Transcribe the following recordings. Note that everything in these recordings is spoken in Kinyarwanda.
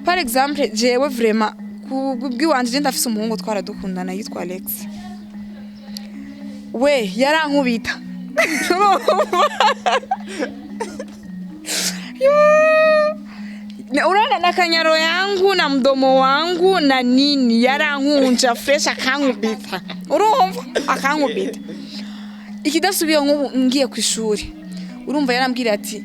par exemple jewe vraiment kubwiwanje je ndafise umuhungu twaradukundana yitwa Alex we yarankubita unaona na kanyaro yangu na mdomo wangu na nini yarankunja fresh akankubita urumva akankubita ikidasubiye ngiye ku ishuri urumva yarambwira ati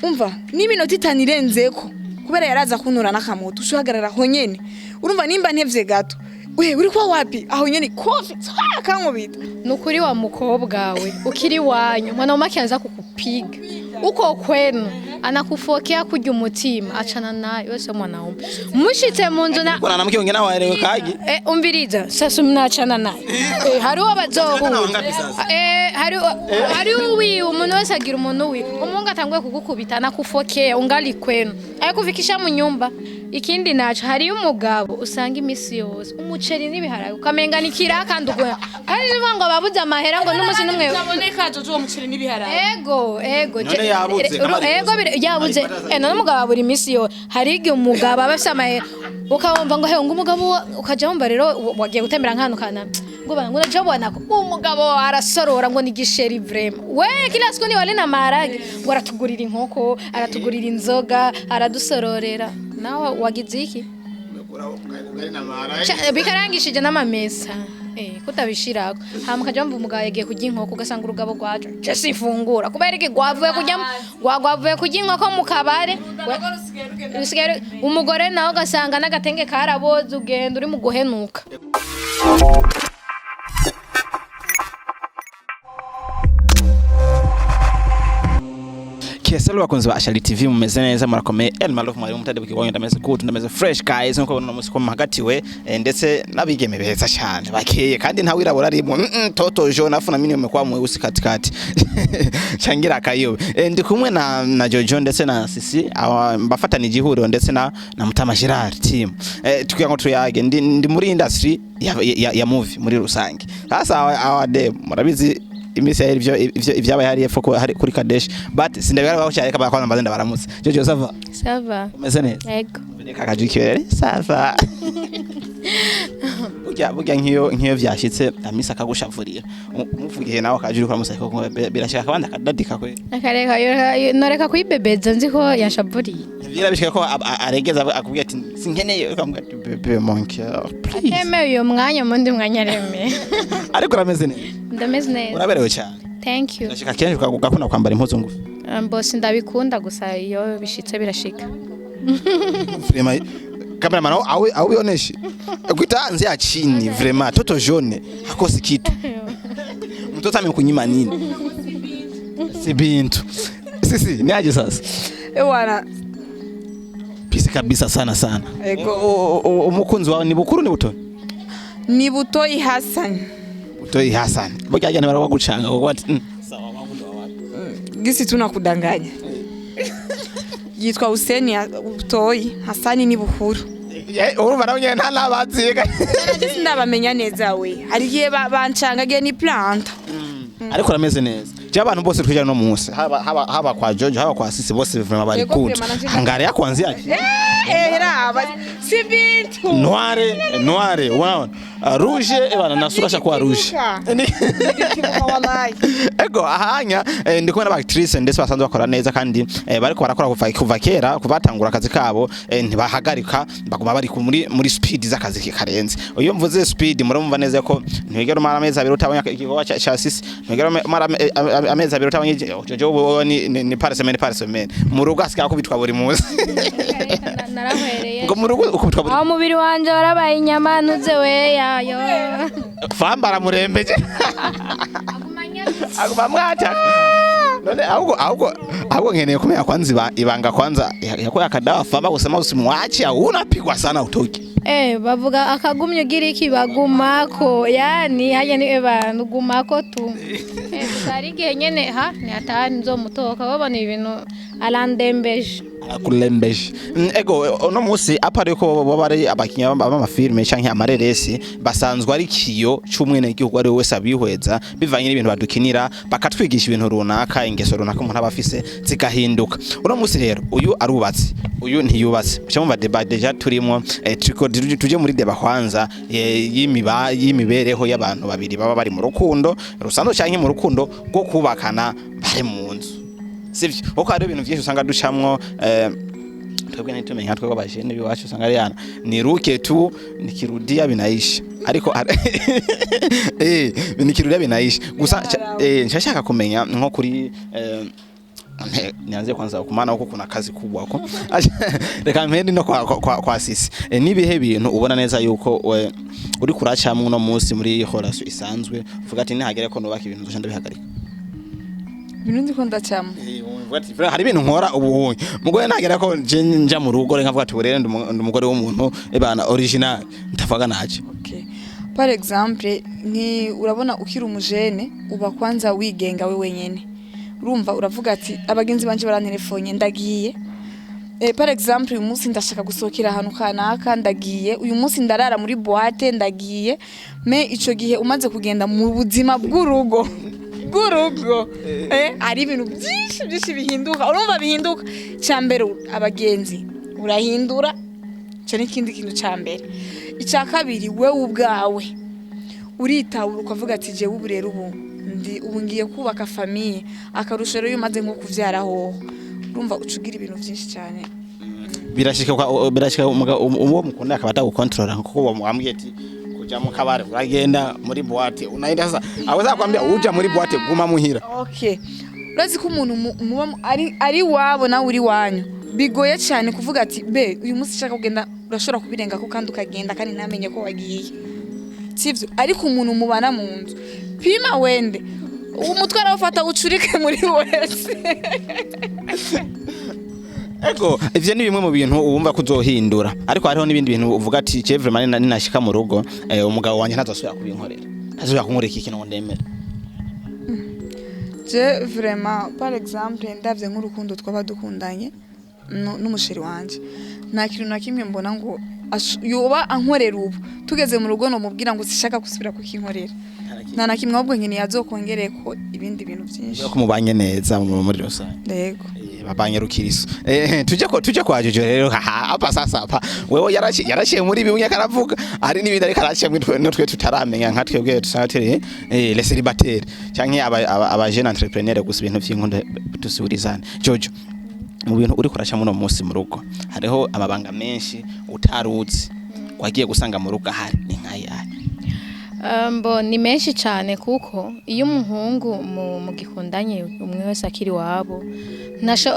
umva n'iminota 5 irenzeko kubera yaraza kunura nakamoto ushagarara ho nyene urumva nimba ntevye gato we uri kwa wapi aho nyene kofi akankubita nukuri wa mukobwa we ukiri wanyu mwana wake anza kukupiga uko kwenu anakufokea kujya umutima achana nayo wese mwanaume mushitse munzu na kuna namke wengine waelewe kaji umviriza sasa mnaachana nayo hari wabazohu hari uwi umuntu wese agira umuntu wi umunga atangwe kugukubita nakufokea ungali kwenu ayikufikisha mu nyumba ikindi naco hari umugabo usanga imisi yose umuceri nibiharaye ukamenga nikira kandi ugwe kandi nivango babuza amahera ngo n'umusi numwe zaboneka jojo uwo muceri nibiharaye ego yabuze none umugabo abura imisi yo hari igihe umugabo abafise amahera ukawumva ngo he ngo umugabo ukaja wumva rero wagiye gutembera nk'ahantu kana ngo bana naje bona ko umugabo arasorora ngo ni gisheri vraiment we kila siku ni wale na marage ngo aratugurira inkoko aratugurira inzoga aradusororera nawe wagize iki bikarangishije n'amamesa kutabishirako hama kajambo umugabo yagiye kujya inkoko ugasanga urugabo rwaje je sifungura kubera iki gwavuye kujya inkoko mu kabare umugore nawe ugasanga n'agatenge karaboze ugenda uri mu guhenuka Kieselo wakunzi wa Ashali TV mumeze neza murakomeye Elmalof mwari mutade bukibonye ndameze good ndameze fresh guys nko no musiko hagati we ndetse nabigeme beza cyane bakeye kandi nta wirabura arimo toto jo nafuna mini umekwa mu usikati changira akayobe ndi kumwe na Jojo ndetse na Sisi mbafatana igihuriro ndetse na Mutama Gerard team tukiya ngo tuyage ndi muri industry ya movie muri rusange sasa awade murabizi imisi ivyabaye hari efo kuri Kadesh but sindabira baho cyane kabakwana mbazenda baramutse Jojo sava umeze neza ego kakajikere sava burya nkiyo vyashitse amisa akagushavurira umuvugiye nawe akajuri kwa musayiko birashaka kabanda kadadika kwe akareka noreka kuyibebeza nziko yashavuriye birabishika ko aregeza akubwiye ati sinkeneye ukamubwira ati bebe monke please ateme uyo mwanya mundi mwanya reme ariko urameze neza ndameze neza uraberewe cyane thank you ndashika kenshi ukagakunda kwambara impuzu ngufi bosi ndabikunda gusa iyo bishitse birashika cameraman au bioneshi kuitaanze ya chini vraiment toto jaune hakosi kitu mtoto amekunyima nini si bintu sisi ni aje sasa wana pisi kabisa sana ego umukunzi wawe ni bukuru ni buto ni Butoi Hassan boga jana bara wagucanga ko ati sawa wabundo wawe gisi tunakudanganya yitwa Hussein Butoi Hassan ni Bukuru urumva nawe nyene nta nabaziga nje ndabamenya neza we hari gihe bancangagiye ni planta ariko rameze neza je abantu bose tujana no munsi haba kwa Jojo haba kwa Sisi bose vraiment bari kuntu hangare yakwanzia raba si bintu noire wow rouge ebana nasurasha kwa rouge ego ahanya ndiko na actrice ndetse basanzwe bakora neza kandi bariko barakora kuva kera kubatangura akazi kabo ntibahagarika baguma bari muri speed z'akazi kikarenze uyo mvuze speed murumva neza ko ntigera mara amezi abiri utabonye igikorwa cha Sisi ntigera mara amezi abiri utabonye Jojo ni par semaine mu rugo asikara kubitwa buri munsi narahwereye ngo mu rugo ukubitwa buri umubiri wanje warabaye inyama ntuze we yayo fambara murembeje aguma mwacha none ahubwo nkeneye kumenya kwanza ibanga kwanza yako yakadawa famba kusema usimwachi au unapigwa sana utoki bavuga akagumye ugira iki bagumako yani haje ni abantu gumako tu sari gihe nyene ni atani nzo mutoka babona ibintu arandembeje arakurembeje ego uno munsi apari ko baba ari abakinya b'amafilme canke amareresi basanzwe ari kiyo c'umwene gihugu ari wese abihweza bivanye n'ibintu badukinira bakatwigisha ibintu runaka ingeso runaka umuntu abafise zikahinduka uno munsi rero uyu arubatse uyu ntiyubatse cyo mu debat deja turimo tuje muri deba kwanza y'imibereho y'abantu babiri baba bari mu rukundo rusanzwe canke mu rukundo rwo kubakana bari mu nzu sivyo uko ari ibintu byinshi usanga ducamwo twebwe ntitumenya twebwe abajene biwacu usanga ari yana ni ruke tu nikirudia binaisha ariko nikirudia binaisha gusa nshashaka kumenya nko kuri nianze kwanza kumana uko kuna kazi kubwa ko reka mpende no kwa sisi nibihe bintu ubona neza yuko uri kuracamwe uno munsi muri horaso isanzwe uvuga ati ntihagere ko nubaka ibintu dushanda bihagarika ibintu ndiko ndacamo hari ibintu nkora ubu mugore nagera ko nja mu rugo nkavuga ati urere ndumugore w'umuntu ebana original ndavuga naje okay par exemple ni urabona ukiri umujene uba kwanza wigenga we wenyene urumva uravuga ati abagenzi banje barantelefone ndagiye par exemple uyu munsi ndashaka gusohokera ahantu kanaka ndagiye uyu munsi ndarara muri boîte ndagiye me ico gihe umaze kugenda mu buzima bw'urugo ari ibintu byinshi bihinduka urumva bihinduka cyambere abagenzi urahindura cyo n'ikindi kintu cyambere icya kabiri we ubwawe uritawura ukavuga ati je uburero ubu ngiye kubaka famille akarusho rero umaze nko kuvyara ho urumva ucugira ibintu byinshi cyane birashika uwo mukunda akabata gukontrola nkuko wamubwiye ati kuja mu kabare uragenda muri boîte unaenda sasa aweza kwambia uja muri boîte guma muhira okay urazi ko umuntu ari wabo na uri wanyu bigoye cyane kuvuga ati be uyu munsi shaka kugenda urashobora kubirenga ko kandi ukagenda kandi namenye ko wagiye sivyo ariko umuntu mubana mu nzu pima wende umutwe arafata ucurike muri wese ego ivyo ni bimwe mu bintu ubumva kuzohindura ariko hariho n'ibindi bintu uvuga ati je vraiment ninashika mu rugo umugabo wanje ntazosubira kubinkorera ntazosubira kunkorera iki kintu ndemera je vraiment par exemple ndavye nk'urukundo twaba dukundanye n'umusheri wanje nta kintu na kimwe mbona ngo yoba ankorera ubu tugeze mu rugo no mubwira ngo sishaka gusubira kukinkorera nta na kimwe ahubwo nkeneye azokongereko ibindi bintu byinshi ko mubanye neza muri rusange yego babanye rukiriso tuje kwa Jojo rero hapa sasa hapa wewe yaraciye muri bimwe karavuga ari n'ibindi ariko araciye n'utwe tutaramenya nka twebwe tusanga turi les célibataires canke aba jeune entrepreneur gusa ibintu by'inkunda tusubirizane Jojo mu bintu uri kurasha muno munsi mu rugo hariho amabanga menshi utaruzi wagiye gusanga mu rugo hari ni nkayari ni menshi cyane kuko iyo umuhungu mu gikundanye umwe wese akiri wabo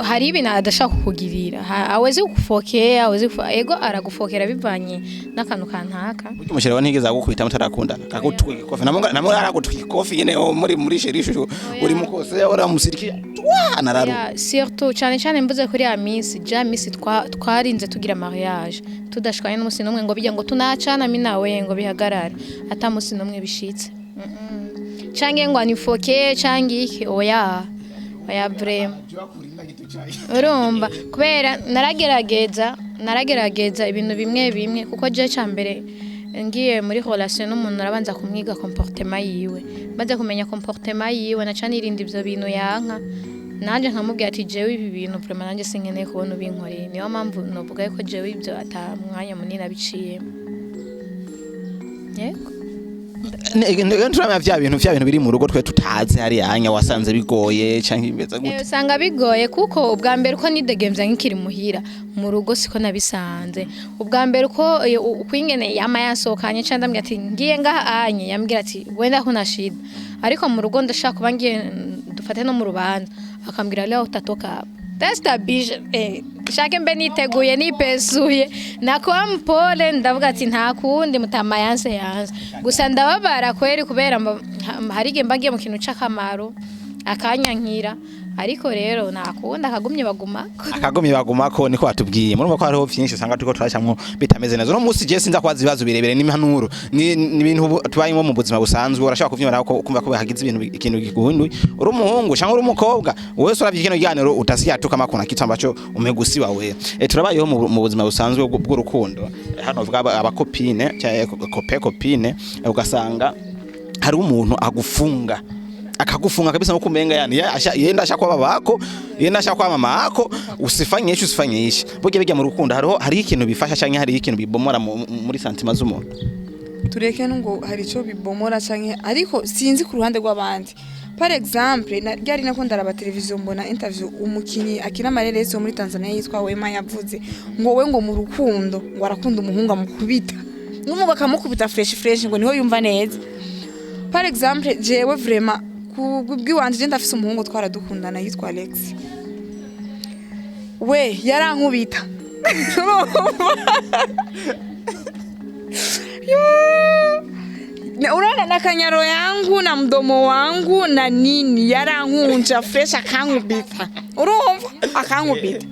hari ibintu adashaka kukugirira aweze kugufokera ego aragufokera bivanye n'akantu kantaka buryo umusheri wa ntigeze agukubita mutarakundana akagutwika ikofi namwe aragutwika ikofi nyene muri sherishu uri mukose uramusirikiye nararu surtout cyane mbuze kuri ya minsi twarinze tugira mariage tudashikanye n'umusi n'umwe ngo bijya ngo tunacana minawe ngo bihagarare atamusi n'umwe bishitse cange ngo anifoke cange iki oya brem urumva kubera naragerageza ibintu bimwe kuko je cyambere ngiye muri relation n'umuntu arabanza kumwiga comportement yiwe maze kumenya comportement yiwe na cyane irindi ivyo bintu yanka nanje nkamubwira ati jewe ibi bintu vraiment nanje sinkeneye kubona ubinkoreye niyo mpamvu novuga ko jewe ibyo atamwanya munini abiciye yego nturama vya bintu biri mu rugo twe tutazi hari yanya wasanze bigoye canke imeza gute usanga bigoye kuko ubwa mbere uko nidegemvya nkikiri muhira mu rugo siko nabisanze ubwa mbere uko kwingene yama yasokanye cyangwa ndambwira ati ngiye ngaha anye yambwira ati wenda huna shida ariko mu rugo ndashaka kuba ngiye dufate no mu rubanza akambwira leo utatoka hapa testabije shake mbe niteguye nipesuye nakuba mpole ndavuga ati nta kundi mutama yanse gusa ndababara kweri kubera hari igihe mbagiye mu kintu c'akamaro akanyankira ariko rero nakunda akagumye bagumako niko batubwiye murumva ko hariho byinshi usanga turiko turacamwo bitameze neza no musi je sinza kwaza ibibazo birebere n'impanuro ni ibintu tubayimo mu buzima busanzwe urashaka kuvyimara ko kumva ko hagize ikintu giguhunduye uri umuhungu cyangwa uri umukobwa wese uravye kino giganiro utasiyatuka makona kitambacho umegusiwa we turabayeho mu buzima busanzwe bw'urukundo hano vuga abakopine cyangwa copine ugasanga hari umuntu akagufunga kabisa no kumenga yani yenda ashaka kwa babako yenda ashaka kwa mama yako usifanyishe bijya mu rukundo hari ikintu bifasha cyangwa hari ikintu bibomora muri santima z'umuntu tureke ngo hari ico bibomora cyangwa ariko sinzi ku ruhande rw'abandi par exemple ryari nako ndaraba televiziyo mbona interview umukinyi akina amareresi muri Tanzania yitwa Wema yavuze ngo we ngo mu rukundo ngo arakunda umuhungu amukubita n'umuga akamukubita fresh ngo niho yumva neza. Par exemple jewe vraiment kubwiwanje ndafise umuhungu twaradukundana yitwa Alex we yarankubita unaona na kanyaro yangu na mdomo wangu na nini yarankunja fresh akankubita urumva akankubita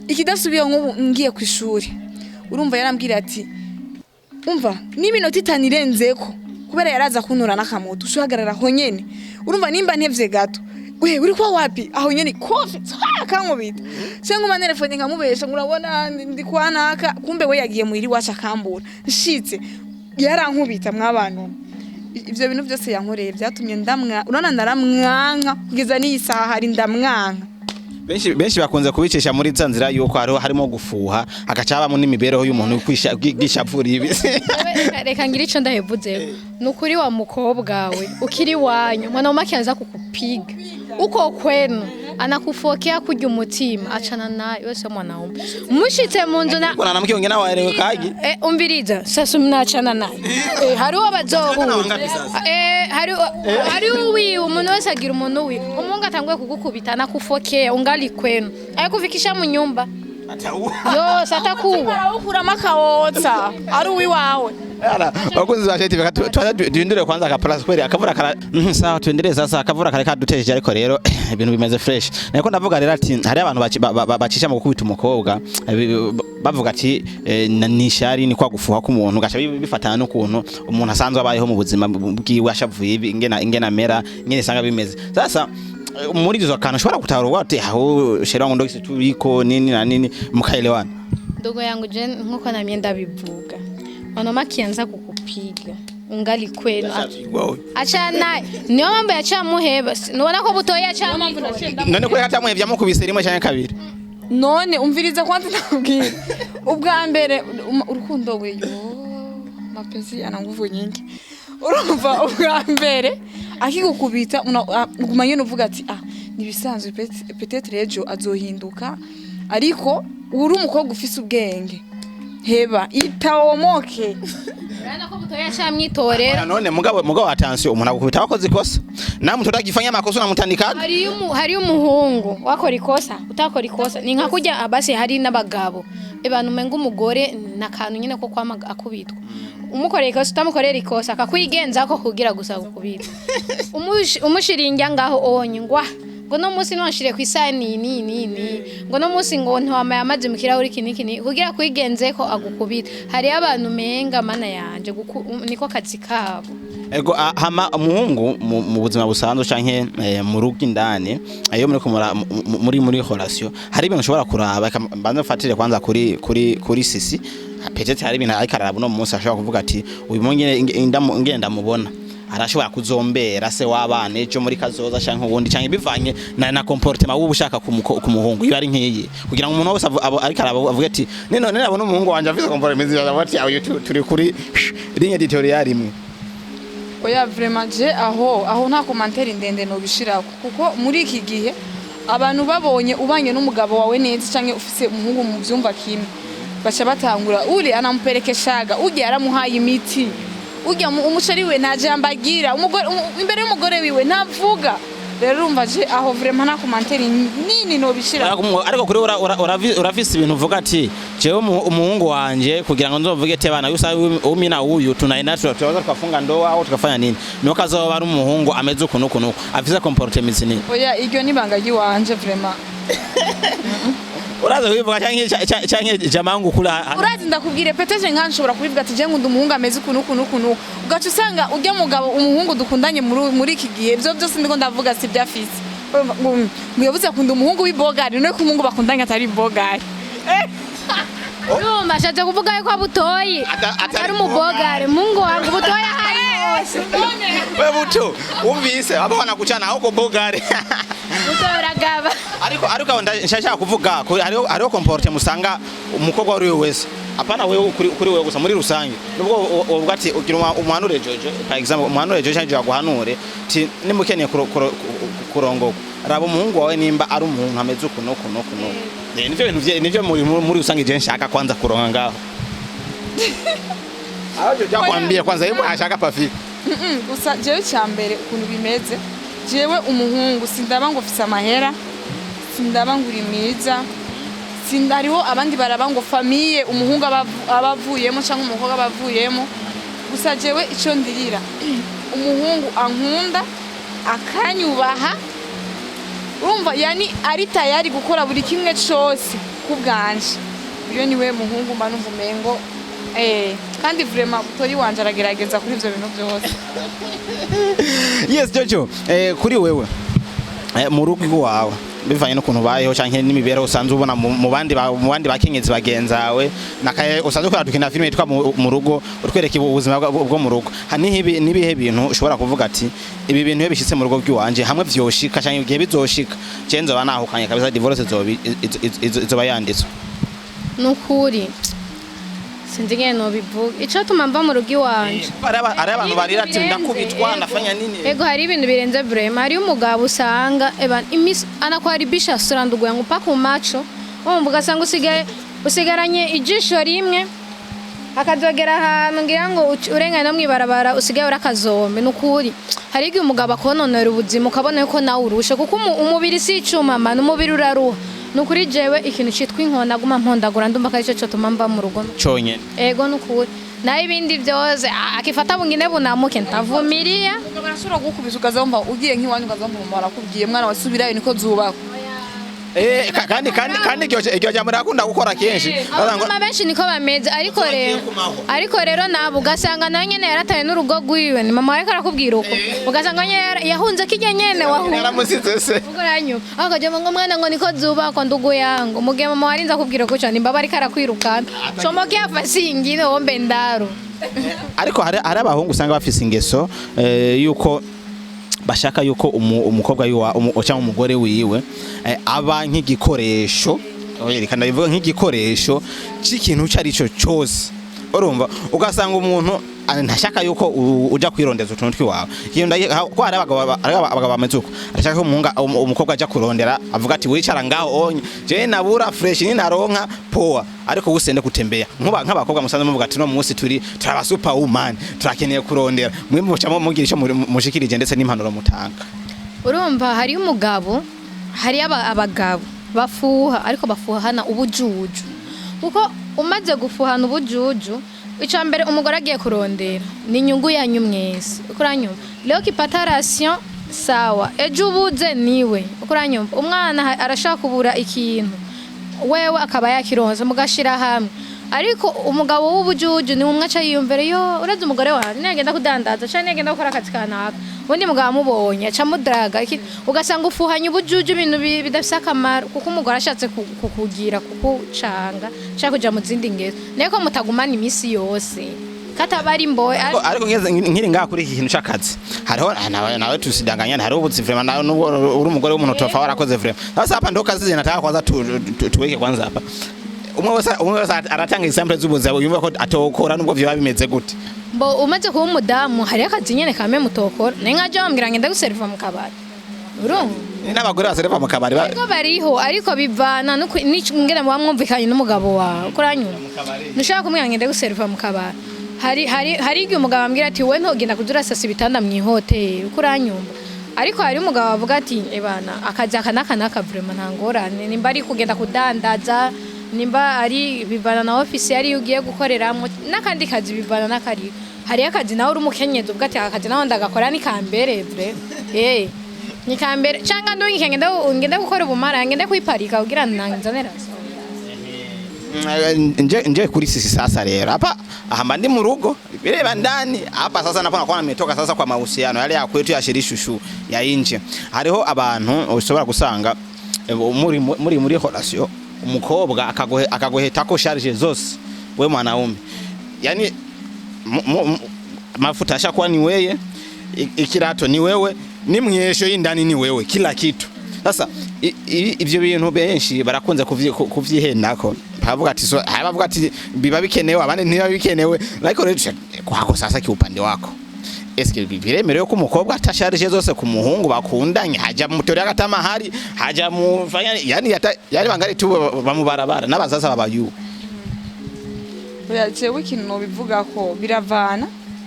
ikidasubiye nk'ubu ngiye ku ishuri urumva yarambwira ati umva n'iminota 5 irenzeko kubera yaraza kunura nakamoto ushagarara ho nyene urumva nimba ntevye gato we uri kwa wapi aho nyene kofi akankubita cyangwa ma telefone nkamubesha ngurabona ndi kwanaka kumbe we yagiye muhiri wacha kambura nshitse yarankubita mwabantu ivyo bintu byose yankoreye byatumye urana ndaramwanka kugeza ni isaha hari ndamwanka benshi bakunze kubicisha muri zanzira yuko harimo gufuha agacaba mu n'imibereho y'umuntu kwishavura ibi reka ngira ico ndahevuze nukuri wa mukobwa we ukiri wanyu mwana umakianza kukupiga uko kwenu anakufokea kujya umutima acana naye wese mwanaume mushitse mu nzu na kuna namke ngena warewe kaji umbiriza sasa mnachana naye hari abazohura hari uwi umuntu wese agira umuntu wi umungu atanguye kugukubita nakufokea ungali kwenu ayikufikisha mu nyumba yo satakuwa ukura makawota ari uwi wawe Ara bakunzi basheti twandure kwanza akaplus kweli akavura kara sawa tuendelee sasa akavura kare kaduteje ariko rero ibintu bimeze fresh nako ndavuga rero ati hari abantu bacisha mu gukubita umukobwa bavuga ati nishari ni kwa gufuha k'umuntu gasha bifatana n'ukuntu umuntu asanzwe abayeho mu buzima bwiwe ashavuye ingena mera nyene sanga bimeze sasa muri izo kana ushobora gutahura ati aho shera ngo ndogise turiko nini na nini mukaelewana ndogo yangu je nkuko na myenda bivuga wanoma kianza kukupiga ungali kwenu achana niyo mambo yacamuheba nubona ko butoya cyane none ko yatamuhevya mu kubise rimwe cyane kabiri none umviriza kwanza nakubwira ubwa mbere urukundo we yo mapenzi ana nguvu nyingi urumva ubwa mbere akigukubita ugumanye nuvuga ati nibisanzwe peut-être ejo azohinduka ariko uri umukobwa ufise ubwenge heba itawomoke Rana ko butoya cyamwitorera none mugabo attention umuntu agukubita wakoze ikosa namwe tutagifanya makosa namutandikaga hari umuhungu wakora ikosa utakora ikosa ni nka kujya abase hari n'abagabo abantu menga umugore nakantu nyine ko kwama akubitwa umukoreye ikosa utamukorera ikosa akakwigenza ko kugira gusa gukubita umushiringa ngaho onye ngwa ngo no musi nwanshire ku isani nini ngo no musi ngo ntwamaye amazi mu kirahuri kiniki kugira kwigenze ko agukubita hari abantu menga mana yanje niko kazi kabo ego hama umuhungu mu buzima busanzwe canke mu rugo indani ayo muri relation hari ibintu ushobora kuraba banza fatire kwanza kuri sisi peut-être hari ibintu ariko no munsi ashobora kuvuga ati uyu mungene ngenda mubona arashobora kuzombera se wabana ejo muri kazoza canke ubundi canke bivanye na comportement w'ubushaka kumuhungu iyo ari nkiyi kugira ngo umuntu wese ariko aravuga ati none nabona umuhungu wanje afise comportement y'abati ayo turi kuri ligne editorial imwe oya vraiment je aho nta commentaire ndende no bishira kuko muri iki gihe abantu babonye ubanye n'umugabo wawe neza canke ufise umuhungu mu byumva kimwe bacha batangura uri anamuperekeshaga uje aramuhaye imiti ujya umushari we najambagira umugore imbere y'umugore wiwe navuga rero urumva je aho vraiment nta commentaire nini no bishira ariko kuri urafise ibintu uvuga ati jewe umuhungu wanje kugira ngo nzovuge ati bana yusa umi na huyu tunaenda tunaanza tukafunga ndoa au tukafanya nini niyo kazoba ari umuhungu ameze ukuntu afise comportement nini oya iryo nibanga giwanje vraiment uraza wivuga canke jamangu kula urazi ndakubwire peteje nkanshobora kubivuga ati je ngunda umuhungu ameze ukuntu ugaca usanga urya mugabo umuhungu dukundanye muri iki gihe byo byose ndiko ndavuga si byafise muyabuze akunda umuhungu w'ibogari no kumungu bakundanye atari bogari Yuma shaje kuvuga yuko abutoyi atari umubogare mungu wangu butoyi hari hose we buto umvise abo banakucana aho bogare utoragaba ariko ndashaka kuvuga hariho comportement musanga umukobwa wari wese apana wewe kuri wewe gusa muri rusange nubwo uvuga ati ugira umuhanure Jojo for example umuhanure Jojo cyangwa guhanure ti nimukeneye kurongoka raba umuhungu wawe nimba ari umuntu ameze ukuntu nivyo muri rusange je nshaka kwanza kuronga ngaho aho Jojo kwambia kwanza yebo ashaka pafi gusa jewe cyambere ukuntu bimeze jewe umuhungu sindaba ngo ufise amahera sindaba ngo uri mwiza sindariho abandi baraba ngo famille umuhungu abavuyemo cyangwa umukobwa abavuyemo gusa jewe ico ndirira umuhungu ankunda akanyubaha urumva yani ari tayari gukora buri kimwe cyose kubganje iyo niwe muhungu mba numva umengo kandi vraiment butoyi wanje aragerageza kuri ivyo bintu byose yes Jojo kuri wewe mu rugo wawe bivanye no kuntu bayeho canke n'imibero usanzwe ubona mu bandi bakenyezi bagenzawe nakaye usanzwe ukora dukina filime yitwa mu rugo utwereka ubuzima bwo mu rugo nibihe bintu ushobora kuvuga ati ibi bintu iyo bishitse mu rugo bw'iwanje hamwe vyoshika canke igihe bizoshika cenzo banahukanye kabisa divorce izoba yanditswe nukuri sinzige no bivuga ico tumamba mu rugo iwanje ari abantu barira ati ndakubitwa ndafanya nini ego hari ibintu birenze vraiment hari umugabo usanga anakuharibisha sura ndugu yangu paka umacho umbuga sanga usigaranye ijisho rimwe akazogera ahantu ngira ngo urengane no mwibarabara usigaye urakazombe nukuri hari igihe umugabo akononera ubuzima ukabona yuko nawe urushe kuko umubiri si icuma man umubiri uraruha nukuri jewe ikintu citwa inkona guma mpondagura ndumva kari cyo tumamba mu rugo cyonyene ego nukuri na ibindi byose akifata bungine bunamuke ntavumiria barashobora gukubisa ukazomba ugiye nk'iwanyu ukazomba umara kubwiye mwana wasubirayo niko zubako kandi iryo jambo rakunda gukora kenshi abana benshi niko bameze ariko rero nabo ugasanga nawe nyene yarataye n'urugo rwiwe ni mama ariko arakubwira uko ugasanga yahunze kijya nyene yaramusize se ugoranyu akaje ngo mwana ngo niko zubako ndugu yangu mugihe mama warinza kubwira ko cyane mbaba ariko arakwirukana comoke yafasingire wombe ndaro ariko hari abahungu usanga bafise ingeso yuko bashaka yuko umukobwa cyangwa umugore wiwe aba nk'igikoresho yerekana bivuga nk'igikoresho c'ikintu cyari cyo cyose urumva ugasanga umuntu ntashaka yuko uja kwirondeza utuntu twiwawe ko hari abagabo bameze uko arashaka ko umukobwa aja kurondera avuga ati wicara ngaho onye je nabura fresh ni naronka poa ariko gusende kutembea nk'abakobwa musanze muvuga ati no munsi turaba superwoman turakeneye kurondera mwe mucamo mugira ico mushikirije ndetse n'impanuro mutanga urumva hari umugabo hari abagabo bafuha ariko bafuhana ubujuju kuko umaze gufuhana ubujuju icambere umugore agiye kurondera ni inyungu yanyu mwese ukuranyuma leo kipata ration sawa ejo ubuze niwe ukuranyuma umwana arashaka kubura ikintu wewe akaba yakironza mugashira hamwe ariko umugabo w'ubujuju ni umwe aca yiyumvere yo uraze umugore wawe nagenda kudandaza cyane nagenda gukora akazi kanaka ubundi mugabo amubonye aca mudraga ugasanga ufuhanya ubujuju ibintu bidafise akamaro kuko umugore ashatse kukugira kukucanga cyangwa kuja mu zindi ngeso niko mutagumana imisi yose katabari mboye ariko nkiri ngaha kuri iki kintu cy'akazi hariho nawe tusidanganya hariho ubuzi vraiment nawe uri umugore w'umuntu tofa warakoze vraiment sasa hapa ndo kazi nataka kwanza tuweke kwanza hapa umwe wese aratanga example z'ubuzi yumva ko atokora nubwo vyo bimeze gute mbo umaze kuba umudamu hari akazi nyene kame mutokora nengaje bambwira ngenda guserva mu kabari urumva n'abagore baserva mu kabari bariho ariko bivana n'ingene mwumvikanye n'umugabo wawe kuranyuma nushaka kumwira ngenda guserva mu kabari hari igihe umugabo ambwira ati we ntogenda kudurasasa ibitanda mu ihoteli kuranyumva ariko hari umugabo avuga ati ebana akazi akanaka vraiment ntangorane nimba ari kugenda kudandaza nimba ari bivana na office yari ugiye gukoreramo n'akandi kazi bivana n'akari hari akazi nawe uri umukenyezi ubwo ati akazi nawe ndagakora ni kambere vre ni kambere cyangwa ndungi ngenda gukora ubumara ngenda kwiparika kugira nanzanera nje kuri sisi sasa rero hapa ahamba ndi mu rugo bireba ndani hapa sasa nakuwa nimetoka sasa kwa mahusiano yale ya kwetu ya shirishushu ya inje hariho abantu ushobora gusanga muri relation umukobwa akagoheta ko charge zose we mwanaume yani mafuta ashakuwa ni wewe ikirato ni wewe ni mwesho y'indani ni wewe kila kitu sasa ivyo bintu benshi barakunze kuvyihendako bavuga ati so bavuga ati biba bikenewe abandi ntiba bikenewe ariko rero kwako sasa kiupande wako eske biremerewe ko umukobwa atasharije zose ku muhungu bakundanye haja mutori agatama hari haja mufanya yani bangari tu bamubarabara n'abazaza babayu jewe ikintu no bivuga ko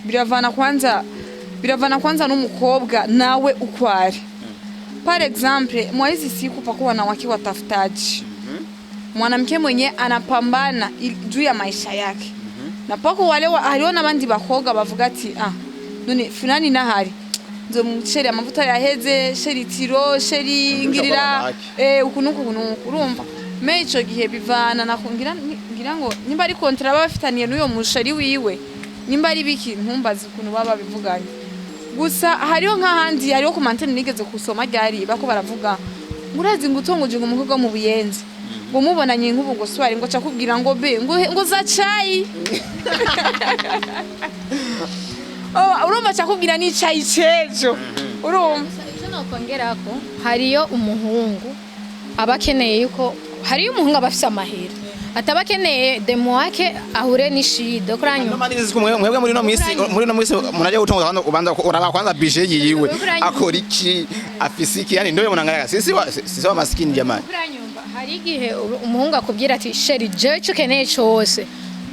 biravana kwanza n'umukobwa nawe ukwari. Par exemple, hizi siku pakuwa wanawake watafutaji. Mwanamke mwenye anapambana juu ya maisha yake. Na pako wale aliona bandi bakobwa bavuga ati none fulani nahari nzo musheri amavuta yaheze sheri tiro sheri ngirira ukunuku urumva me ico gihe bivana nakungira ngira ngo nimba ari kontra babafitaniye n'uyo musheri wiwe nimba ari biki ntumbazi ukuntu baba bivuganye gusa hariho nk'ahandi hariho ku mantene nigeze kusoma ryari bako baravuga murazi ngutonguje ngo umukobwa mu buyenzi ngo mubonanye nk'ubu ngo swari ngo cakubwira ngo be ngo za chai urumva cakubwira ni chai cejo urumva icyo nokongerako hariyo umuhungu abakeneye yuko hariyo umuhungu abafise amahera atabakeneye demo wake ahure nishido kuranyo mwebwe muri no mwisi munaje gutonga ubanza uraba kwanza bije yiwe akora iki afisiki yani ndoye munangaraga sisi wa maskini jamani kuranyumva hari igihe umuhungu akubwira ati sheri je cyo keneye cyose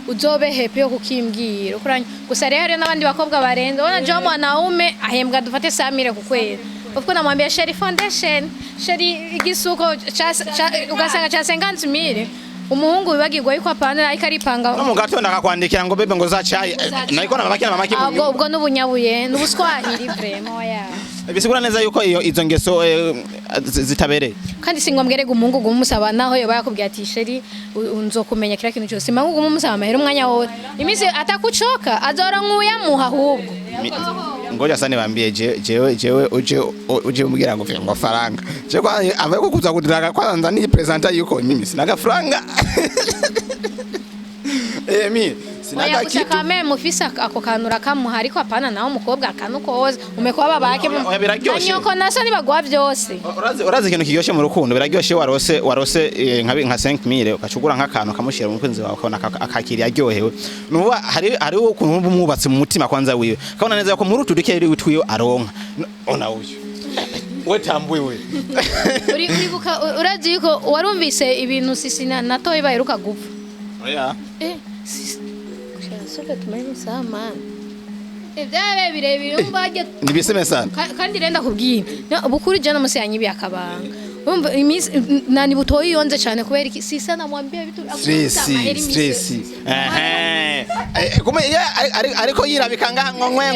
uzobe happy yo kukimbwira kuranyo gusa rero n'abandi bakobwa barenze ona jo mwanaume ahembwa dufate 100 ku kwezi ufko namwambia sheri foundation sheri igisuko ugasanga cha 50000 umuhungu bibagirwa yuko apana ariko aripanga no mugatonda akakwandikira ngo bebe ngo za chai nariko nabakira mamaki mu ubwo n'ubunyabuye n'ubuswahili vraiment oya bisigura neza yuko izo ngeso zitabereye kandi singombwerega umuhungu gumusaba naho yo bayakubwiye ati sheri unzokumenya kira kintu cyose mangu gumusaba amahera umwanya wowe imisi atakuchoka azora nkuyamuha ahubwo ngoja sana bambie jewe uje umbwira ngo ngo faranga je kwa avuye ko kuza kudiraga kwanza ni presenter yuko mimi sina gafaranga mimi sina kitu kama mufisa ako kanura kamuha ariko apana naho umukobwa akanukoza umekuwa babake anyoko nasa nibagwa byose urazi ikintu kiryoshe mu rukundo biraryoshe warose nka 5000 ukacugura nk'akantu kamushira mu kwinzi wawe ukabona akakiri aryohewe nuba hari ukuntu umwubatse mu mutima kwanza wiwe kabona neza ko muri utudike iri witwiyo aronka ona uyu we tambuye we uribuka urazi yuko warumvise ibintu sisi natoye baheruka gupfa oya soka tumenye sama ibyabe birebire umbaje nibiseme sana kandi renda kubwira bukuri jana musi yanyibi akabanga umva imisi nani butoyi yonze cyane kubera iki sisa namwambia bitu stress kume ariko yirabikanga nkwe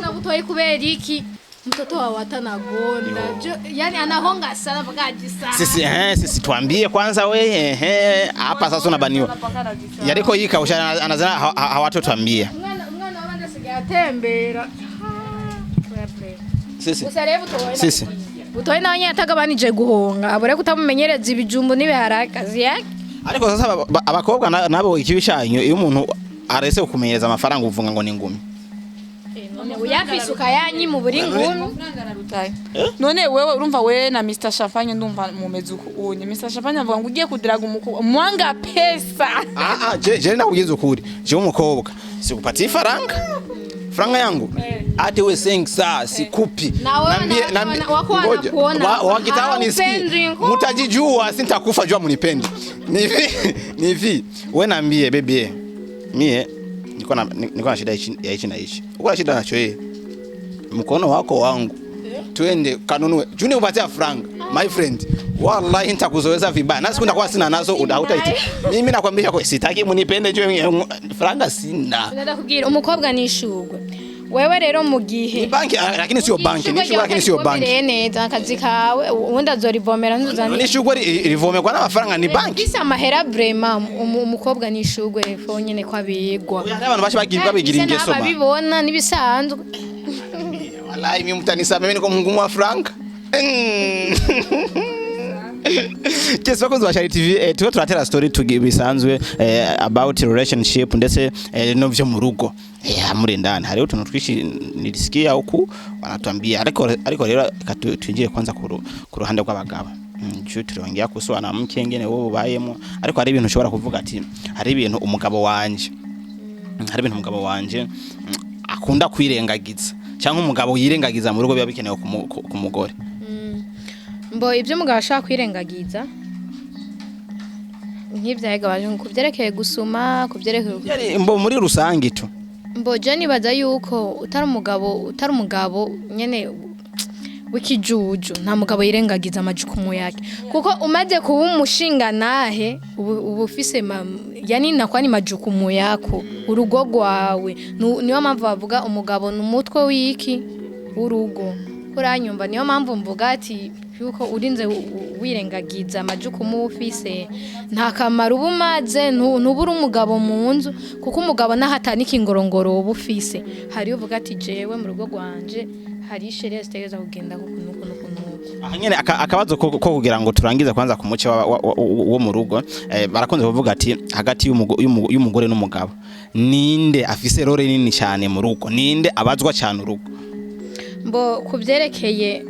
na butoyi kubera iki mtoto wa watanagonda yani anahonga sana bagaji sana sisi tuambie kwanza we hapa sasa unabaniwa yariko yikausha anazana hawatu tuambie mwana wabanda sigatembera sisi butoyi nawe yatagabanije guhonga abore kutamumenyereza ibijumbu nibiharakazi yake ariko sasa abakobwa nabo ikibishanyo iyo umuntu arese kumenyereza amafaranga uvuga ngo ni ngumi uyafisuka yanyi mu buri ngumi none wewe urumva we na Mr Shafanya ndumva mumeze uko unye Mr Shafanya avuga ngo ugiye kudiraga umwanga pesa je na kugize ukuri je umukobwa sikupatia faranga yangu ati we sing saa sikupi nambie ngoja wakitawa nisikie mtajijua sitakufa jua mnipendi ni hivi we naambie bebe mie niko na shida hichi na hichi uko na shida nacho yeye mkono wako wangu twende kanunue juni upatia franga my friend wallahi nitakuzoweza vibaya na sikunda kwa sina nazo hautaita mimi nakwambia kwa sitaki munipende jo franga sina nada kugira umukobwa nishugwe wewe rero mu gihe ni banki lakini sio banki ni shugwe lakini sio banki neza akazi kawe ubundi azorivomera ntuzane ni shugwe rivomerwa n'amafaranga ni banki bisa amahera vraiment umukobwa nishugwe fo nyene kwabigwa abantu bashi bagigira ingeso ba babibona nibisanzwe wallahi mimi mtanisame mimi niko mungu wa franka Yes, bakunzi wa Shari TV tuwe turatera story bisanzwe about relationship ndetse no vyo mu rugo muri ndani hari utuntu twishi nilisikia huku wanatuambia ariko rero tuingie kwanza ku ruhande rw'abagabo cyo turongera kusoana mke ngene wowe bayemo ariko hari ibintu ushobora kuvuga ati hari ibintu umugabo wanje akunda kwirengagiza cyangwa umugabo yirengagiza mu rugo biba bikenewe ku mugore mbo ibyo umugabo ashaka kwirengagiza nk'ibyaga baje kubyerekeye gusuma kubyerekeye mbo muri rusangi tu mbo je nibaza yuko utari umugabo nyene wikijuju nta mugabo yirengagiza amajukumu yake kuko umaze kuba umushinga nahe ubufise yani nakwani majukumu yako urugo rwawe niyo mpamvu bavuga umugabo n'umutwe wiki urugo kuranyumva niyo mpamvu mvuga ati yuko urinze wirengagiza amajukumu ufise nta kamaro ubumaze ntubura umugabo mu nzu kuko umugabo nahatana ikingorongoro ubufise hari uvuga ati jewe mu rugo rwanje hari shere zitegeza kugenda kuno nyene akabazo ko kugira ngo turangize kwanza ku muce wo mu rugo barakunze kuvuga ati hagati y'umugore n'umugabo ninde afise role nini cyane mu rugo ninde abazwa cyane urugo mbo kubyerekeye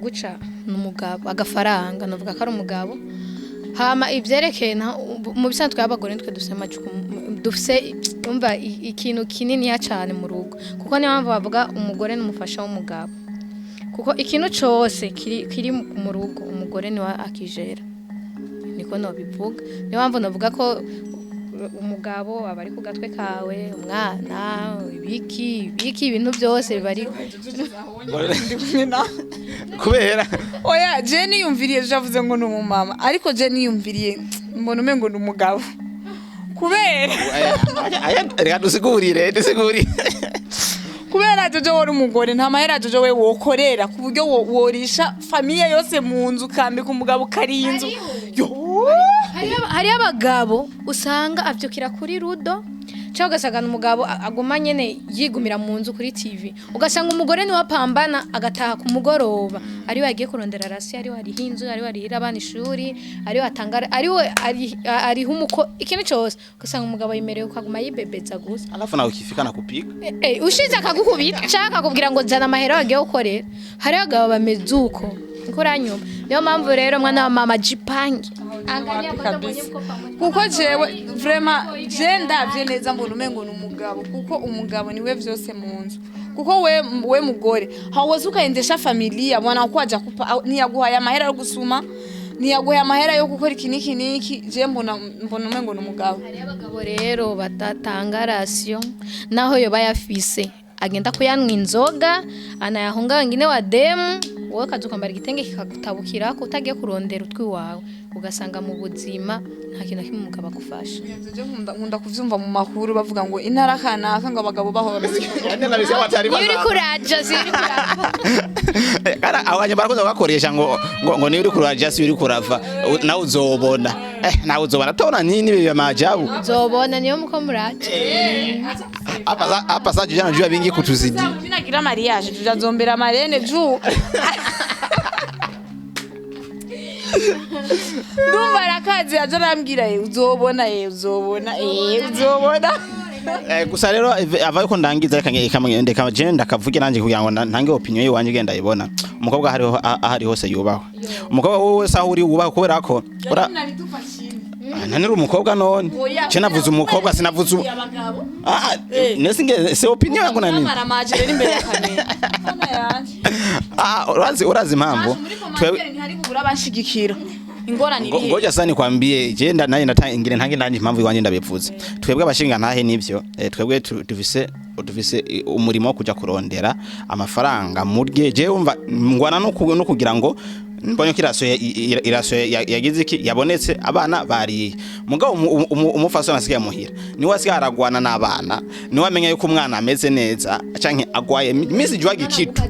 guca n'umugabo agafaranga navuga ko ari umugabo hama ivyerekeye mu bisanzwe y'abagore nitwe dufise umva ikintu kinini ya cyane mu rugo kuko niyo mpamvu bavuga umugore n'umufasha w'umugabo kuko ikintu cyose kiri mu rugo umugore niwe akijera niko no bivuga niyo mpamvu navuga ko umugabo abari ku gatwe kawe umwana ibiki ibintu byose bari kubera oya je niyumviriye javuze ngo n'umumama ariko je niyumviriye mbona umengo n'umugabo kubera reka dusigurire kubera jojo wari umugore nta mahera jojo we wokorera ku buryo worisha familie yose mu nzu kambika umugabo karinzu hari abagabo usanga avyukira kuri rudo cyangwa ugasanga umugabo aguma nyene yigumira mu nzu kuri TV ugasanga umugore ni wapambana agataha ku mugoroba ari we yagiye kurondera rasi ari we ari hinzu ari we ari abana ishuri ari we atangara ari humuko ikintu cyose ugasanga umugabo yemerewe kaguma yibebeza gusa alafu nawe ukifika na kupika ushize akagukubita cyangwa akakubwira ngo zana amahera wagiye gukorera hari abagabo bamezuko nkoranyuma niyo mpamvu rero mwana wa mama jipange kuko jewe vraiment je ndavye neza mbona umengo n'umugabo kuko umugabo niwe vyose mu nzu kuko we mugore hawoze ukaendesha familia bwana kwaja kupa niyaguha amahera yo gusuma niyaguha amahera yo gukora ikiniki je mbona umengo n'umugabo hari abagabo rero batatanga ratio naho yo bayafise agenda kuyanwa inzoga anayahunga ngine wa demu wowe kazukambara igitenge kikagutabukira ko utagiye kurondera utwi wawe ugasanga mu buzima nta kintu kimwe umugabo agufasha nkunda kuvyumva mu makuru bavuga ngo intara kanaka ngo abagabo bahora yuri kuraja ziri kurava kana abanye barakoze bakoresha ngo ni uri kuraja si uri kurava nawe uzobona nawe uzobona tona nini bibi majabu uzobona niyo muko muraje hapa sasa jana jua vingi kutuzidi tunagira mariage tujazombera marene juu ndumva arakazi aje arambwira uzobona gusa rero avaye ko ndangiza ndeka agenda kavuge nanje kugira ngo ntange opinion yiwanje genda ibona umukobwa ahari hose yubaho umukobwa wowe saho uri wubaho kubera ko nani umukobwa none cyo navuze umukobwa sinavuze nesinge se opinion yangu nani mara majere imbere ya kamera urazi impamvu twebwe ntihari bubura banshigikira ingorane iri ngoja sasa nikwambie je naye ndatangire ntange ndanje impamvu iwanje ndabivuze twebwe abashinga ntahe nivyo twebwe dufise umurimo wo kuja kurondera amafaranga murye je umva ngwana no kugira ngo mbonye ko iraso yagize iki yabonetse abana bari mugabo umufaso nasigaye muhira ni wasigaye aragwana n'abana ni wamenye yuko umwana ameze neza canke agwaye misi jwagi kitu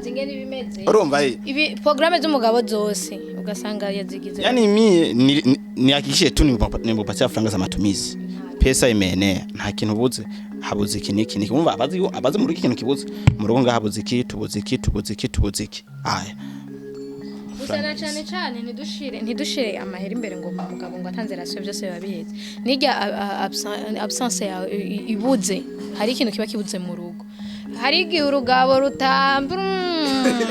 urumva ibi programme z'umugabo zose ugasanga yazigize yani ni hakikishe tu nimpatia franga za matumizi pesa imene nta kintu buze habuze iki niki umva abazi muri ikintu kibuze mu rugo ngahabuze iki tubuze iki aya Usana cyane ntidushire amahera imbere ngo umugabo ngo atanze rasiyo byose babiheze nijya absence ya ibuze hari ikintu kiba kibuze mu rugo hari igihe urugabo rutambura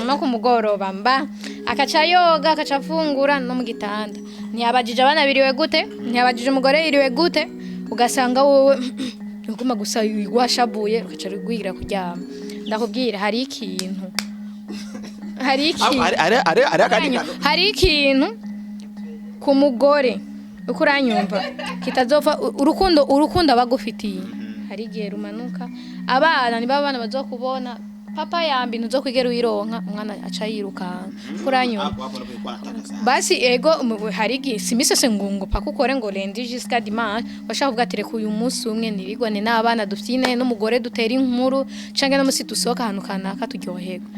no kumugoroba mba akaca yoga akaca afungura no mu gitanda ntiyabajije abana biriwe gute ntiyabajije umugore yiriwe gute ugasanga wowe uguma gusa igwashabuye ukaca rugwira kuryama ndakubwira hari ikintu ku mugore uko uranyumva kitazopfa urukundo abagufitiye hari igihe rumanuka abana niba abana bazokubona papa yambi ntuzo kwigera uyironka umwana aca yirukanka kuranyumva basi ego hari igihe simisese ngungu paka ukore ngo lendi jusqu'à dimanche bashaka kuvuga ati reka uyu munsi umwe nirigwane n'abana dufitine n'umugore dutera inkuru canke no musi dusohoka ahantu kanaka turyoherwa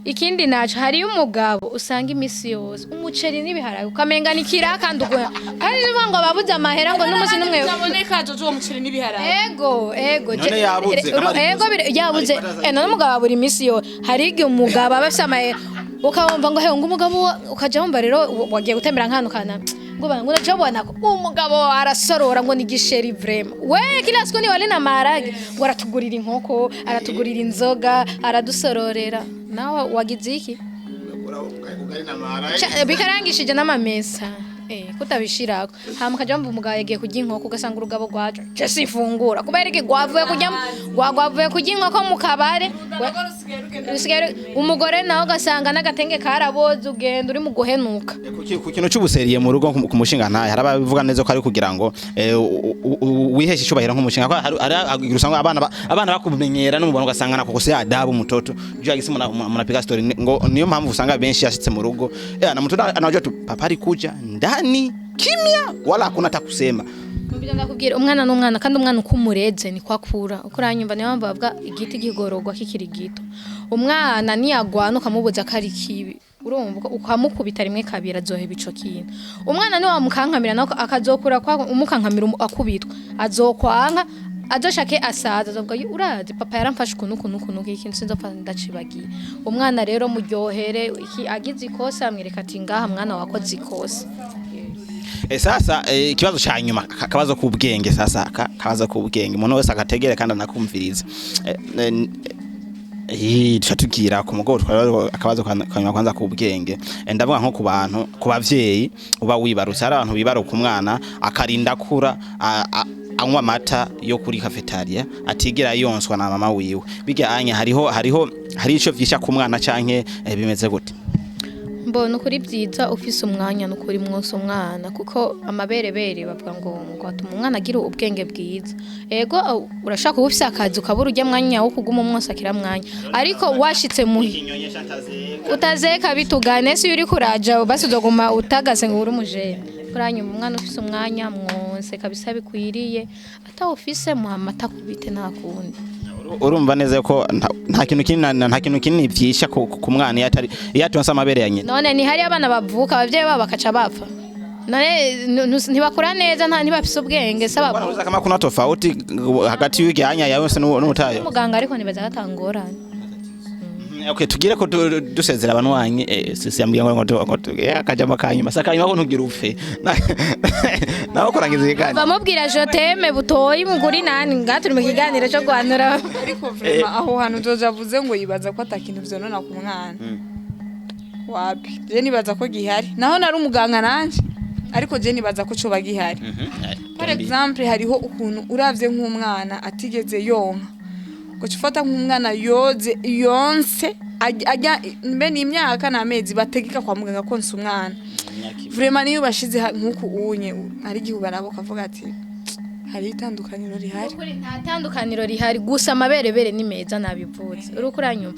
ikindi naco hari umugabo usanga imisi yose umuceri n'ibiharaye ukamenga nikira kandi ugoya kandi ngo babuze amahera ngo n'umusi numwe zaboneka jojo umuceri n'ibiharaye ego none yabuze none umugabo abura imisi yo hari igihe umugabo abafise amahera ukabumva ngo ngo umugabo ukaja wumva rero wagiye gutembera nk'ahantu kana ngo uracabona ko umugabo arasorora ngo ni gisheri vraiment we kila siku ni wale na marage ngo aratugurira inkoko aratugurira inzoga aradusororera nawe wagize iki bikarangishije n'amamesa kutabishirako hama kajambo umugabo yagiye kujya inkoko ugasanga urugabo rwaje je sifungura kubera iki gwavuye kujya inkoko mu kabare umugore nawe ugasanga n'agatenge karaboze ugenda uri mu guhenuka ku kintu cy'ubuseriye mu rugo ku mushinga ntaye harabavuga neza ko ari kugira ngo wiheshe icubahiro nk'umushinga ko hari usanga abana bakumenyera n'umubona ugasanga nako kose adabu umutoto byo yagise munapiga story ngo niyo mpamvu usanga benshi yashitse mu rugo na mutoto anajua tu papa ari kuja ndani kimya wala hakuna takusema mbira ndakubwira umwana n'umwana kandi umwana ukumureze ni kwakura ukuranyumva niyo mpamvu bavuga igiti gigororwa kikiri gito umwana niyagwana ukamubuza kari kibi urumva ukamukubita rimwe kabira azohe bico kintu umwana ni wa mukankamira nako akazokura kwa umukankamira akubitwa azokwanka azoshake asaza azovuga urazi papa yaramfashe kunukunukunuka ikintu sinzopfa ndacibagiye umwana rero muryohere iki agize ikosa amwereka ati ngaha mwana wakoze ikosa sasa ikibazo cha nyuma kabazo kubwenge sasa kabazo kubwenge umuntu wese akategere kandi anakumviriza tushatugira ku mugoro akabazo kanyuma kwanza kubwenge ndavuga nko ku bantu ku bavyeyi uba wibarutse ari abantu bibaruka umwana akarinda kura anywa amata yo kuri cafetaria atigera yonswa na mama wiwe bijya anya hari ico vyisha ku mwana canke bimeze gute mbona ukuri byiza ufise umwanya n'ukuri mwose umwana kuko amaberebere bavuga ngo atuma umwana agira ubwenge bwiza ego urashaka ufise akazi ukabura ujya mwanya wo kuguma umwose akira mwanya ariko washitse muhi utazeka bitugane si uri kuraja basi uzoguma utagase ngo uri umujene kuranyuma umwana ufise umwanya mwose kabisa bikwiriye atawufise muhamata kubite nakundi urumva neza ko nta kintu kinini byisha ku mwana yatonsa amabere ya nyina none ni hari abana bavuka abavyeyi babo bakaca bapfa none ntibakura neza ntibafise ubwenge saba bana kama kuna tofauti hagati y'uge anya yawe se n'umutayo muganga ariko nibaza gatangorana okay tugire ko dusezera abanwanyi siyambwiye ngo akajama kanyuma sakanyuma ko ntugira upfe naho kurangiza igani bamubwira joteme butoyi muguri nani ngaturi mu kiganiro cyo gwanura ariko vraiment aho hantu zozavuze ngo yibaza ko atakintu vyonona ku mwana wapi je nibaza ko gihari naho nari umuganga nanje ariko je nibaza ko coba gihari par exemple hariho ukuntu uravye nk'umwana atigeze yonka ko cufata nk'umwana yonse ajya mbe ni imyaka n'amezi bategeka kwa muganga konsa umwana vraiment niyo bashize nkuko unye ari gihe barabo kavuga ati hari itandukaniro rihari nta tandukaniro rihari gusa amaberebere ni meza nabivutse uruko uranyuma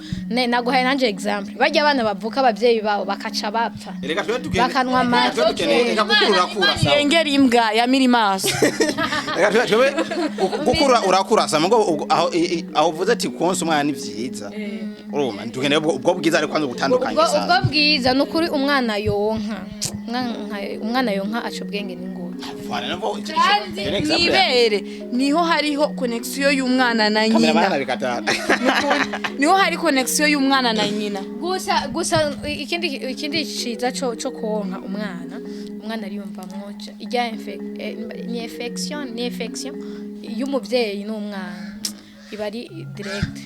naguhaye nanje example bajya abana bavuka abavyeyi babo bakaca bapfa bakanwa amazi yengera imbwa ya mirimaso gukura urakurasa ngo aho uvuze ati konsa umwana ni vyiza urumva dukeneye ubwo bwiza ari kwanza gutandukanye cyane ubwo bwiza nukuri umwana yonka aca ubwenge n'ingo nibere niho hariho connection y'umwana na nyina niho hari connection y'umwana na nyina gusa ikindi ciza cyo konka umwana ariyumva mwoca ijya ni infection y'umuvyeyi n'umwana iba ari direct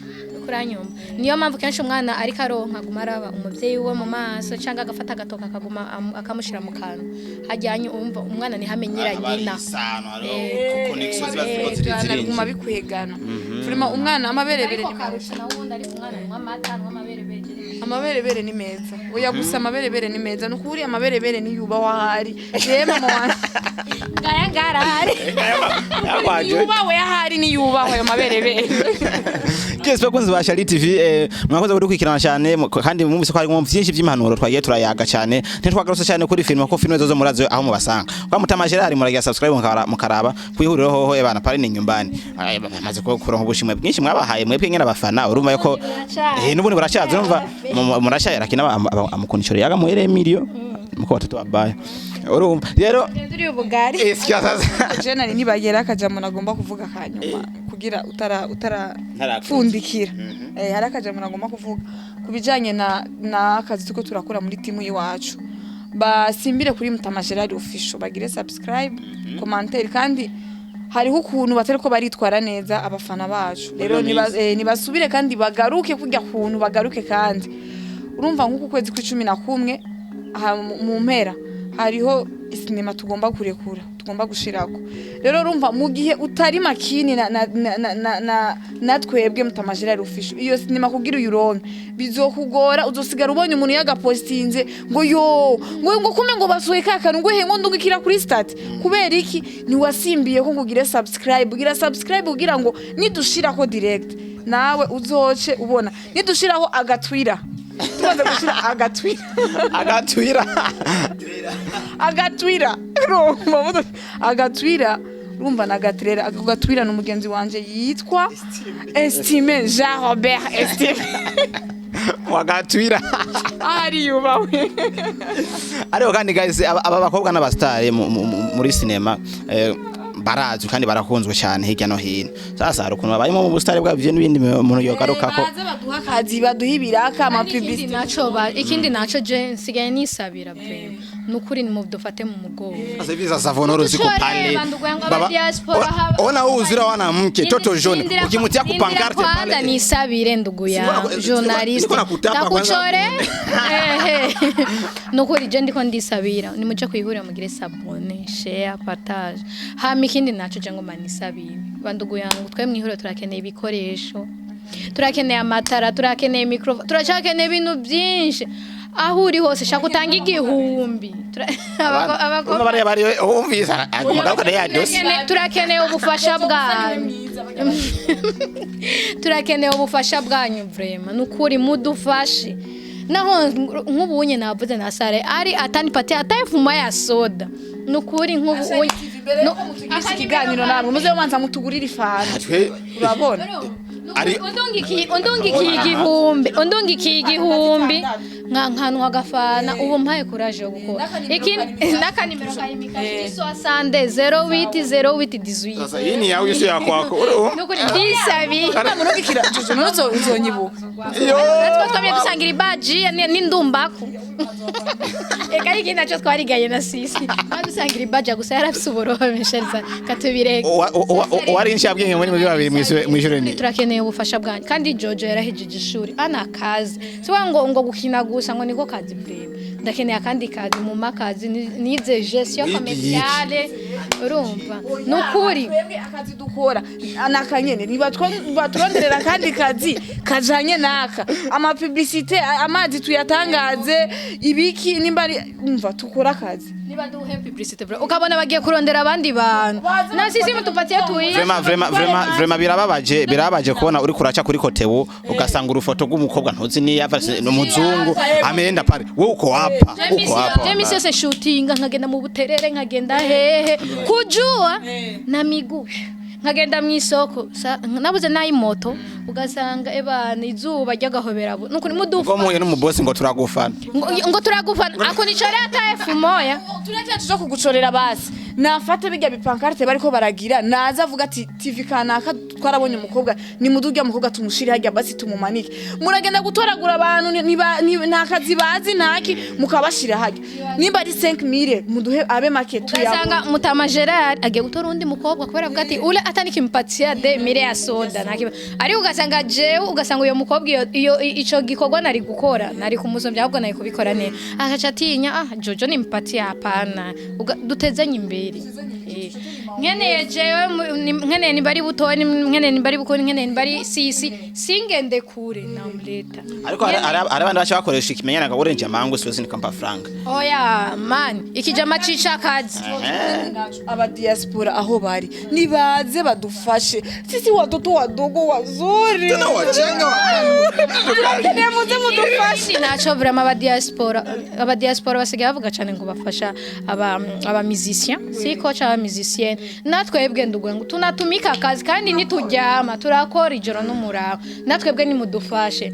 kuranyumva niyo mpamvu kenshi umwana ariko aronka gumaraba umuvyeyi we mu maso cyangwa agafata agatoka akaguma akamushira mu kantu hajyanye umva umwana ni hamenyera nyina guma bikwegana vraiment umwana amaberebere ni karusha na wundi ari umwana n'amata amaberebere ni meza oya gusa amaberebere ni meza nukuri amaberebere ni yubaho ahari je mama wanje ngarari yubaho ahari ni yubaho ayo maberebere Kese bakunzi ba Shali TV mwakoze gukurikirana cyane kandi mumvise ko hari mu byinshi by'impanuro twagiye turayaga cyane ntitwagarutse cyane kuri filime ko filime zo murazo aho mubasanga kwa Mutama Gerard muragiye subscribe mukaraba kwihuriro hoho ebana pari ni nyumbani bamaze ko kuronka ubushimwe bwinshi mwabahaye mwebwe nyine abafana urumva yuko n'ubundi buracyaza urumva murashayira kina amukonishoro yaga mu Emilio muko batatu babaye urumva rero turi ubugari je nari nibagera akajambo nagomba kuvuga kanyuma kugira utarafundikira hari akajambo nagomba kuvuga kubijanye na akazi tuko turakora muri timu yiwacu basimbire kuri Mutama Gerard official bagire subscribe commentaire kandi hariho ukuntu batariko baritwara neza abafana bacu rero nibasubire kandi bagaruke kujya kuntu bagaruke kandi urumva nkuko kwezi kwa11 mu mpera hariho isinema tugomba kurekura tugomba gushirako rero urumva mu gihe utari makini na twebwe Mutama Gerard official iyo sinema kugira uyuronke bizokugora uzosigara ubonye umuntu yagapostinze ngo ngo kume ngo basoye kakanu ngo he ngo ndungikira kuri stat kubera iki ni wasimbiye ko ngugire subscribe kugira ngo nidushirako direct nawe uzoce ubona nidushiraho agatwira tumaze gushira agatwira urumva nagatrera agatwira n'umugenzi wanje yitwa Estime Jean Robert Estime wagatwira ari yubawe ariko kandi guys aba bakobwa n'abastare muri cinema barazi kandi barakunzwe cyane hirya no hino sasa hari ukuntu babayemo mu bustare bwavye n'ibindi umuntu yogaruka ko baduha akazi baduha ibiraka ama publicity ikindi naco je nsigaye nisabira pe nukuri ni mu dufate mu mugongo sasa hivi sasa vonoro ziko pale ona uzira wana mke toto jaune ukimutia ku pancarte pale nisabire ndugu ya journaliste nakuchore nukuri je ndiko ndisabira nimuje kwihurira mugire sabone share partage ikindi naco je ngo manisabire bandugu yangu twe mwihuriro turakeneye ibikoresho turakeneye amatara turakeneye microphone turakeneye ibintu byinshi aho uri hose shaka utanga igihumbi abakobwa bari umvisa mugaruka ya dose turakeneye ubufasha bwanyu turakeneye ubufasha bwanyu vraiment nukuri mudufashe naho nk'ubunye navuze na sare ari atani pati atayifuma ya soda nukuri nk'ubunye ikiganiro namwe muze manza mutugurira ifana urabona undungiki igihumbi nkankanwa agafana ubu mpaye courage yo gukora n'akanimero ka imikashi so asande 080818 sasa hii ni yawe yose yakwako nukuri disabi munogikira tuzo uzonyibuka natwe twamye dusangira ibaji n'indumbako eka iki naco twarigaye na sisi badusangira ibaji gusa yarafise uboroha mesherza katubireka wari inshabwenge muri babiri mwishuri ni turakeneye ubufasha bwanyu kandi Jojo yarahijije ishuri ana kazi siwa ngo gukina gusa ngo niko kazi breve ndakeneye akandi kazi mu makazi nize gestion commerciale urumva nukuri twebwe akazi dukora nakanyene nibaturonderera kandi kazi kajanye naka ama publicité amazi tuyatangaze ibiki nimba umva tukora akazi niba duhe publicité bro ukabona bagiye kurondera abandi bantu na sisi mutupatie tuyi vraiment birabaje kubona uri kuraca kuri kotewo ugasanga urufoto rw'umukobwa ntuzi ni yava n'umuzungu amenda pare wowe uko hapa Jamie sese shooting nkagenda mu buterere nkagenda hehe kujua na migusha nkagenda mu isoko nabuze nayi moto ugasanga ebana izuba ryagahobera nuko ni mudufa muye n'umubosi ngo turagufana ako nicare ataefu moya turetse tuzo kugucorera basi nafata bijya bipankarte bariko baragira naza avuga ati TV kanaka twarabonye umukobwa ni mudurya umukobwa tumushire hajya basi tumumanike muragenda gutoragura abantu nakazi bazi ntaki mukabashira hajya nimba ari 5000 muduhe abe make tuyasanga mutama Gerard agiye gutora undi mukobwa kubera avuga ati ule atani kimpatia de mire ya soda nakiba ari ugasanga jewe ugasanga uyo mukobwa iyo ico gikorwa nari gukora nari kumuzombya ahubwo nari kubikora neza akaca atinya Jojo nimpatia hapana dutezanye imbere nkene jewe nkene ni bari butoni nkene ni bari bukoni nkene ni bari sisi singende kure namleta ariko arabandi bacha bakoresha ikimenyana ga orange mango sosi nikampa frank oya man ikijama cica kazi aba diaspora aho bari nibaze badufashe sisi watoto wadogo wazuri tena wachenga muze mudufashe nacho vraiment aba diaspora basigaye bavuga cyane ngo bafasha aba musiciens si coach aba musiciens natwebwe ndugwe ngo tunatumika akazi kandi nitujyama turakora ijoro n'umuraho natwebwe ni mudufashe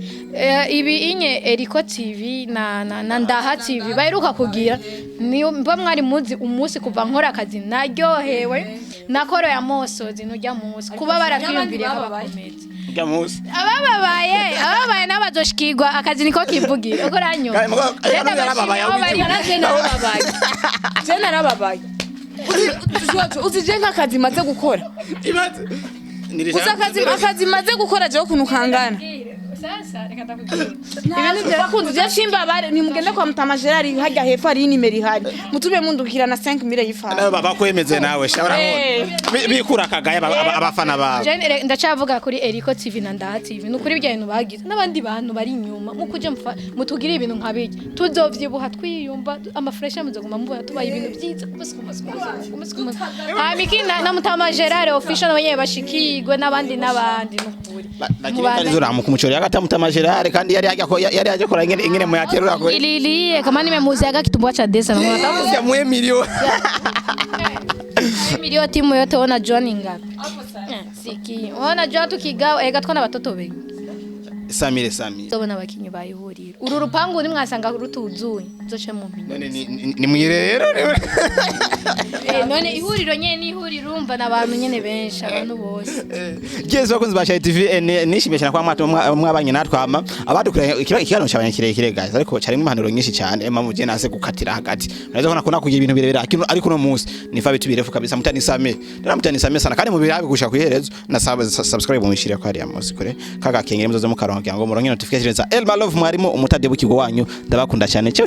ibi inye Eriko TV na Ndaha TV bayiruka kugira ni mwari muzi umunsi kuva nkora akazi naryohewe nakoro ya mosozi nujya munsi kuba barakwiyumviriye abakometse ababaye n'abazoshikirwa akazi niko kivugira uko ranyo narababaye uzijenga akazi maze gukora akazi maze gukora je kuntu kangana sasa reka ndakubwira ibintu byakunze je chimba bare ni mugende kwa Mutama Gerard hajya hefa ari nimero ihari mutube mundukira na 5000 y'ifana baba kwemeze nawe shabara bikura kagaye abafana bawe je ndacavuga kuri Eriko TV na Ndaha TV nukuri bijyanye bagize n'abandi bantu bari inyuma mukuje mutugira ibintu nkabije tuzovyibuha twiyumva amafresh amuzoguma mubona tubaye ibintu byiza amikina na Mutama Gerard official nabanye bashikirwe n'abandi nukuri bakizura mu kumuchori hata Mutama Gerard kandi yari yaje kora ingene mu yaterura ko ililiye kama nimemuziaga kitumbua cha desa na mwa mwe milioni milioni timu yote ona John ngapi siki ona John tukigawa ega twona batoto be Samire tobona bakinyi bayihurira uru rupangu ni mwasanga rutuzuye zoce mu none ni mwirero none ihuriro nyene ni ihuriro urumva nabantu nyene benshi abantu bose Jesu bakunzi ba Shy TV nishimye cyane kwa mwabanye natwama abadukuranye ikirano cyabanye kirekire guys ariko cyari impanuro nyinshi cyane muje nase gukatira hagati uraza kona kuna kugira ibintu birebera ariko no munsi nifa bitu birefu kabisa Mutani Same sana kandi mu birabe gusha kuyiherezo na subscribe mumishire ko ari ya munsi kure kaga kengere muzoze mukaronka ngo muronke notification za Elma Love mwarimo umutade bukigo wanyu ndabakunda cyane cyo